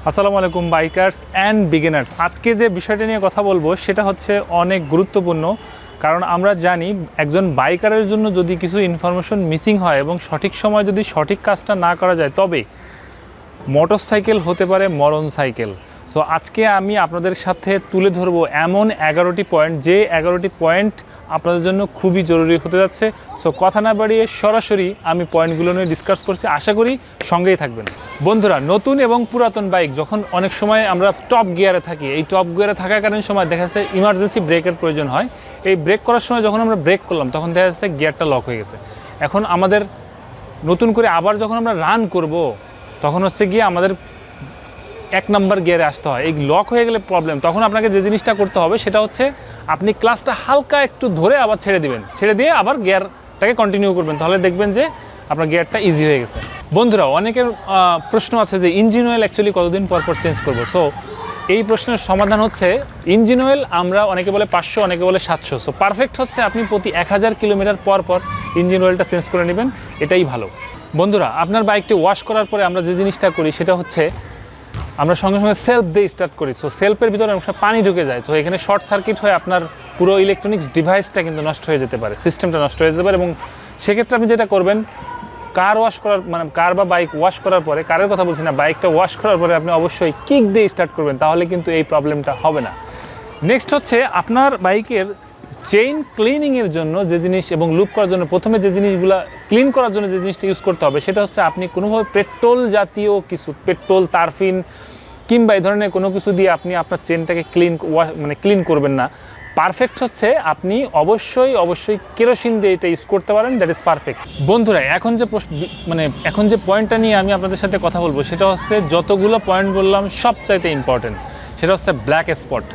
আসসালামু আলাইকুম bikers and beginners. আজকে যে বিষয়টা নিয়ে কথা বলবো সেটা হচ্ছে অনেক গুরুত্বপূর্ণ, কারণ আমরা জানি একজন বাইকারের জন্য যদি কিছু ইনফরমেশন মিসিং হয় এবং সঠিক সময় যদি সঠিক কাজটা না করা যায় তবে মোটরসাইকেল হতে পারে মরণ সাইকেল। সো আজকে আমি আপনাদের সাথে তুলে ধরবো এমন 11টি পয়েন্ট, যে 11টি পয়েন্ট আপনাদের জন্য খুবই জরুরি হতে যাচ্ছে। সো কথা না বাড়িয়ে সরাসরি আমি পয়েন্টগুলো নিয়ে ডিসকাস করছি, আশা করি সঙ্গেই থাকবেন। বন্ধুরা, নতুন এবং পুরাতন বাইক যখন অনেক সময় আমরা টপ গিয়ারে থাকি, এই টপ গিয়ারে থাকাকালীন সময় দেখা যাচ্ছে ইমার্জেন্সি ব্রেকের প্রয়োজন হয়। এই ব্রেক করার সময় যখন আমরা ব্রেক করলাম তখন দেখা যাচ্ছে গিয়ারটা লক হয়ে গেছে। এখন আমাদের নতুন করে আবার যখন আমরা রান করব তখন হচ্ছে গিয়ে আমাদের 1 নম্বর গিয়ারে আসতে হয়। এই লক হয়ে গেলে প্রবলেম। তখন আপনাকে যে জিনিসটা করতে হবে সেটা হচ্ছে আপনি ক্লাচটা হালকা একটু ধরে আবার ছেড়ে দিবেন, ছেড়ে দিয়ে আবার গিয়ারটাকে কন্টিনিউ করবেন, তাহলে দেখবেন যে আপনার গিয়ারটা ইজি হয়ে গেছে। বন্ধুরা, অনেকের প্রশ্ন আছে যে ইঞ্জিন অয়েল অ্যাকচুয়ালি কতদিন পর পর চেঞ্জ করবো। সো এই প্রশ্নের সমাধান হচ্ছে ইঞ্জিন অয়েল আমরা অনেকে বলে 500, অনেকে বলে 700। সো পারফেক্ট হচ্ছে আপনি প্রতি 1000 কিলোমিটার পর পর ইঞ্জিন অয়েলটা চেঞ্জ করে নেবেন, এটাই ভালো। বন্ধুরা, আপনার বাইকটি ওয়াশ করার পরে আমরা যে জিনিসটা করি সেটা হচ্ছে আমরা সঙ্গে সঙ্গে সেলফ দিয়ে স্টার্ট করি। সো সেলফের ভিতরে অনেক সময় পানি ঢুকে যায়, তো এখানে শর্ট সার্কিট হয়ে আপনার পুরো ইলেকট্রনিক্স ডিভাইসটা কিন্তু নষ্ট হয়ে যেতে পারে, সিস্টেমটা নষ্ট হয়ে যেতে পারে। এবং সেক্ষেত্রে আপনি যেটা করবেন, কার ওয়াশ করার কার বা বাইক ওয়াশ করার পরে, কারের কথা বলছি না, বাইকটা ওয়াশ করার পরে আপনি অবশ্যই কিক দিয়ে স্টার্ট করবেন, তাহলে কিন্তু এই প্রবলেমটা হবে না। নেক্সট হচ্ছে আপনার বাইকের চেইন ক্লিনিংয়ের জন্য যে জিনিস এবং লুপ করার জন্য প্রথমে যে জিনিসগুলো ক্লিন করার জন্য যে জিনিসটা ইউজ করতে হবে সেটা হচ্ছে আপনি কোনোভাবে পেট্রোল জাতীয় কিছু, পেট্রোল, তারফিন কিংবা এই ধরনের কোনো কিছু দিয়ে আপনি আপনার চেনটাকে ক্লিন করবেন না। পারফেক্ট হচ্ছে আপনি অবশ্যই কেরোসিন দিয়ে এটা ইউজ করতে পারেন, দ্যাট ইজ পারফেক্ট। বন্ধুরা, এখন যে পয়েন্টটা নিয়ে আমি আপনাদের সাথে কথা বলবো সেটা হচ্ছে যতগুলো পয়েন্ট বললাম সবচাইতে ইম্পর্টেন্ট, সেটা হচ্ছে ব্ল্যাক স্পট।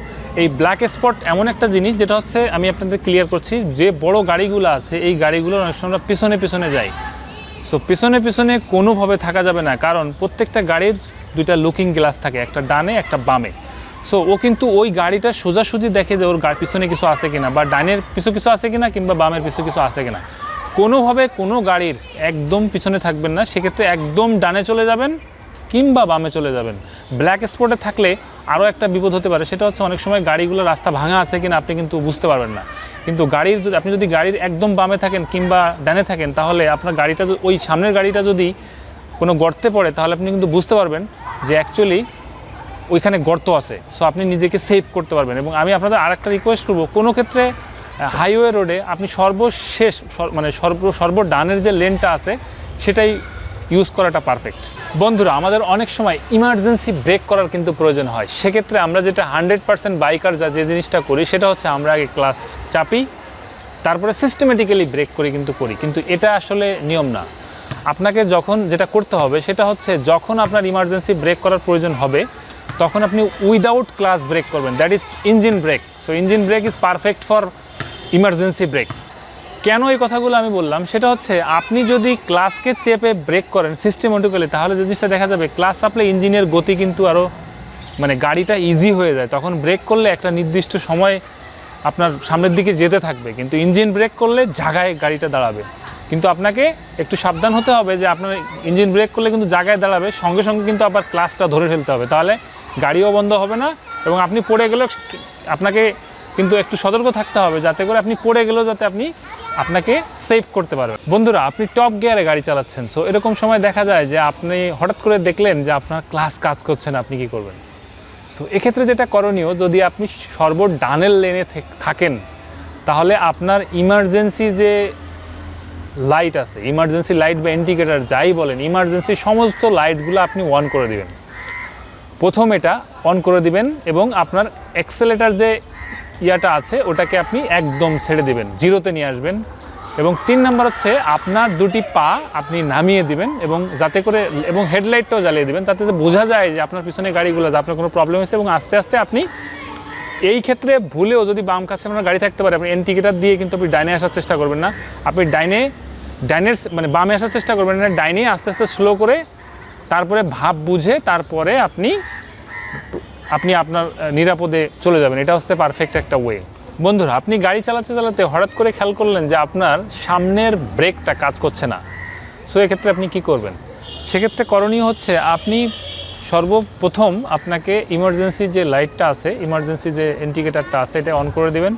এই ব্ল্যাক স্পট এমন একটা জিনিস যেটা হচ্ছে, আমি আপনাদের ক্লিয়ার করছি, যে বড় গাড়িগুলো আছে এই গাড়িগুলোর অনেক সময় আমরা পিছনে যাই। সো পিছনে কোনোভাবে থাকা যাবে না, কারণ প্রত্যেকটা গাড়ির দুইটা লুকিং গ্লাস থাকে, একটা ডানে একটা বামে। সো ও কিন্তু ওই গাড়িটা সোজাসুজি দেখে যে ওর পিছনে কিছু আছে কিনা, বা ডানের কিছু আছে কিনা, কিংবা বামের কিছু আছে কিনা। কোনোভাবে কোনো গাড়ির একদম পিছনে থাকবেন না, সেক্ষেত্রে একদম ডানে চলে যাবেন কিংবা বামে চলে যাবেন। ব্ল্যাক স্পটে থাকলে আরও একটা বিপদ হতে পারে, সেটা হচ্ছে অনেক সময় গাড়িগুলো রাস্তা ভাঙা আছে কিনা আপনি কিন্তু বুঝতে পারবেন না। কিন্তু আপনি যদি গাড়ির একদম বামে থাকেন কিংবা ডানে থাকেন, তাহলে আপনার গাড়িটা, ওই সামনের গাড়িটা যদি কোনো গর্তে পড়ে তাহলে আপনি কিন্তু বুঝতে পারবেন যে অ্যাকচুয়ালি ওইখানে গর্ত আছে। সো আপনি নিজেকে সেভ করতে পারবেন। এবং আমি আপনাদের আরেকটা রিকোয়েস্ট করবো, কোনো ক্ষেত্রে হাইওয়ে রোডে আপনি সর্বশেষ ডানের যে লেনটা আছে সেটাই ইউজ করাটা পারফেক্ট। বন্ধুরা, আমাদের অনেক সময় ইমার্জেন্সি ব্রেক করার কিন্তু প্রয়োজন হয়। সেক্ষেত্রে আমরা যেটা 100% বাইকার যে জিনিসটা করি সেটা হচ্ছে আমরা আগে ক্লাচ চাপি, তারপরে সিস্টেমেটিক্যালি ব্রেক কিন্তু এটা আসলে নিয়ম না। আপনাকে যখন যেটা করতে হবে সেটা হচ্ছে যখন আপনার ইমার্জেন্সি ব্রেক করার প্রয়োজন হবে তখন আপনি উইদাউট ক্লাচ ব্রেক করবেন, that is engine brake. So engine brake is perfect for emergency break. কেন এই কথাগুলো আমি বললাম সেটা হচ্ছে, আপনি যদি ক্লাচকে চেপে ব্রেক করেন সিস্টেমেটিক্যালি, তাহলে যে জিনিসটা দেখা যাবে, ক্লাচ চাপলে ইঞ্জিনের গতি কিন্তু আরও গাড়িটা ইজি হয়ে যায়। তখন ব্রেক করলে একটা নির্দিষ্ট সময় আপনার সামনের দিকে যেতে থাকবে, কিন্তু ইঞ্জিন ব্রেক করলে জায়গায় গাড়িটা দাঁড়াবে। কিন্তু আপনাকে একটু সাবধান হতে হবে যে আপনার ইঞ্জিন ব্রেক করলে কিন্তু জায়গায় দাঁড়াবে, সঙ্গে সঙ্গে কিন্তু আবার ক্লাচটা ধরে ফেলতে হবে, তাহলে গাড়িও বন্ধ হবে না। এবং আপনি পড়ে গেলেও আপনাকে কিন্তু একটু সতর্ক থাকতে হবে, যাতে করে আপনি পড়ে গেলেও যাতে আপনাকে সেভ করতে পারবেন। বন্ধুরা, আপনি টপ গিয়ারে গাড়ি চালাচ্ছেন, সো এরকম সময় দেখা যায় যে আপনি হঠাৎ করে দেখলেন যে আপনার ক্লাচ কাজ করছে না, আপনি কি করবেন? সো এক্ষেত্রে যেটা করণীয়, যদি আপনি ডানের লেনে থাকেন তাহলে আপনার ইমার্জেন্সি যে লাইট আছে, ইমার্জেন্সি লাইট বা ইন্ডিকেটার যাই বলেন, ইমার্জেন্সি সমস্ত লাইটগুলো আপনি অন করে দিবেন। প্রথম এটা অন করে দিবেন এবং আপনার অ্যাক্সেলেটার যে ইয়াটা আছে ওটাকে আপনি একদম ছেড়ে দিবেন, জিরোতে নিয়ে আসবেন। এবং 3 নম্বর হচ্ছে আপনার দুটি পা আপনি নামিয়ে দিবেন এবং এবং হেডলাইটটাও জ্বালিয়ে দিবেন, তাতে বোঝা যায় যে আপনার পিছনে গাড়িগুলো, যে আপনার কোনো প্রবলেম হয়েছে। এবং আস্তে আস্তে আপনি, এই ক্ষেত্রে ভুলেও যদি বাম কাছে আপনার গাড়ি থাকতে পারে, আপনি ইন্ডিকেটার দিয়ে কিন্তু আপনি ডাইনে আসার চেষ্টা করবেন না, আপনি বামে আসার চেষ্টা করবেন না, ডাইনে আস্তে আস্তে স্লো করে, তারপরে ভাব বুঝে তারপরে আপনি আপনার নিরাপদে চলে যাবেন। এটা হচ্ছে পারফেক্ট একটা ওয়ে। বন্ধুরা, আপনি গাড়ি চালাতে হঠাৎ করে খেয়াল করলেন যে আপনার সামনের ব্রেকটা কাজ করছে না। সো এক্ষেত্রে আপনি কি করবেন? সেক্ষেত্রে করণীয় হচ্ছে আপনি সর্বপ্রথম আপনাকে ইমার্জেন্সি যে লাইটটা আছে, ইমার্জেন্সি যে ইন্ডিকেটারটা আছে, এটা অন করে দেবেন।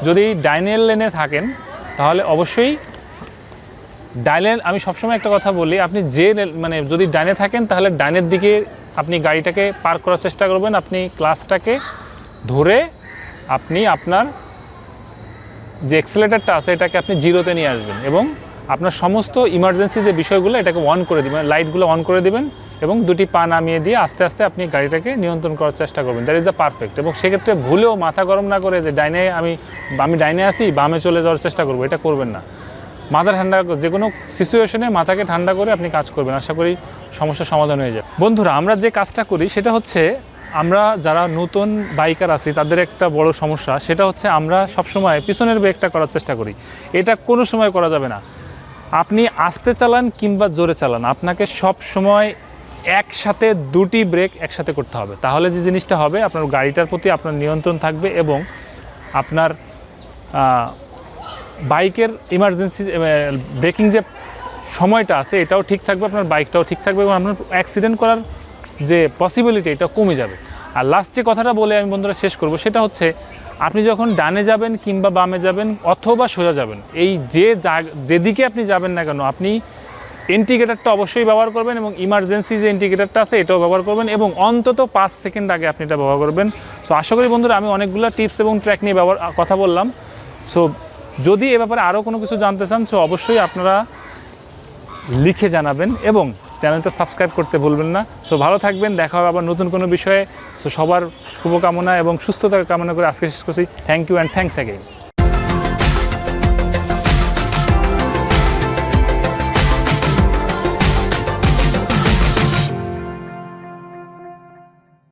যদি ডাইনের লেনে থাকেন তাহলে অবশ্যই ডাইনের, আমি সবসময় একটা কথা বলি, আপনি যে মানে যদি ডাইনে থাকেন তাহলে ডাইনের দিকে আপনি গাড়িটাকে পার্ক করার চেষ্টা করবেন। আপনি ক্লাচটাকে ধরে আপনি আপনার যে অ্যাক্সিলারেটরটা আছে এটাকে আপনি জিরোতে নিয়ে আসবেন এবং আপনার সমস্ত ইমার্জেন্সি যে বিষয়গুলো এটাকে অন করে দিবেন, লাইটগুলো অন করে দিবেন এবং দুটি পা নামিয়ে দিয়ে আস্তে আস্তে আপনি গাড়িটাকে নিয়ন্ত্রণ করার চেষ্টা করবেন। That is the perfect. এবং সেক্ষেত্রে ভুলেও মাথা গরম না করে যে ডাইনে আমি ডাইনে আসি, বামে চলে যাওয়ার চেষ্টা করবো, এটা করবেন না। মাথা ঠান্ডা, যে কোনো সিচুয়েশনে মাথাকে ঠান্ডা করে আপনি কাজ করবেন, আশা করি সমস্যার সমাধান হয়ে যাবে। বন্ধুরা, আমরা যে কাজটা করি সেটা হচ্ছে, আমরা যারা নতুন বাইকার আছি তাদের একটা বড় সমস্যা, সেটা হচ্ছে আমরা সবসময় পিছনের ব্রেকটা করার চেষ্টা করি। এটা কোনো সময় করা যাবে না। আপনি আস্তে চালান কিংবা জোরে চালান, আপনাকে সব সময় একসাথে দুটি ব্রেক একসাথে করতে হবে। তাহলে যে জিনিসটা হবে, আপনার গাড়িটার প্রতি আপনার নিয়ন্ত্রণ থাকবে এবং আপনার বাইকের ইমার্জেন্সি ব্রেকিং যে সময়টা আছে এটাও ঠিক থাকবে, আপনার বাইকটাও ঠিক থাকবে এবং আপনার অ্যাক্সিডেন্ট করার যে পসিবিলিটি এটা কমে যাবে। আর লাস্ট যে কথাটা বলে আমি বন্ধুরা শেষ করব, সেটা হচ্ছে আপনি যখন ডানে যাবেন কিংবা বামে যাবেন অথবা সোজা যাবেন, এই যেদিকে আপনি যাবেন না কেন, আপনি ইন্ডিকেটারটা অবশ্যই ব্যবহার করবেন এবং ইমার্জেন্সি যে ইন্ডিকেটারটা আছে এটাও ব্যবহার করবেন এবং অন্তত 5 সেকেন্ড আগে আপনি এটা ব্যবহার করবেন। সো আশা করি বন্ধুরা আমি অনেকগুলো টিপস এবং ট্র্যাক নিয়ে কথা বললাম। সো যদি এ ব্যাপারে আরও কোনো কিছু জানতে চান সো অবশ্যই আপনারা লিখে জানাবেন এবং চ্যানেলটা সাবস্ক্রাইব করতে ভুলবেন না। সো ভালো থাকবেন, দেখা হবে আবার নতুন কোনো বিষয়ে। সো সবার শুভকামনা এবং সুস্থতার কামনা করে আজকে শেষ করছি। Thank you and thanks again.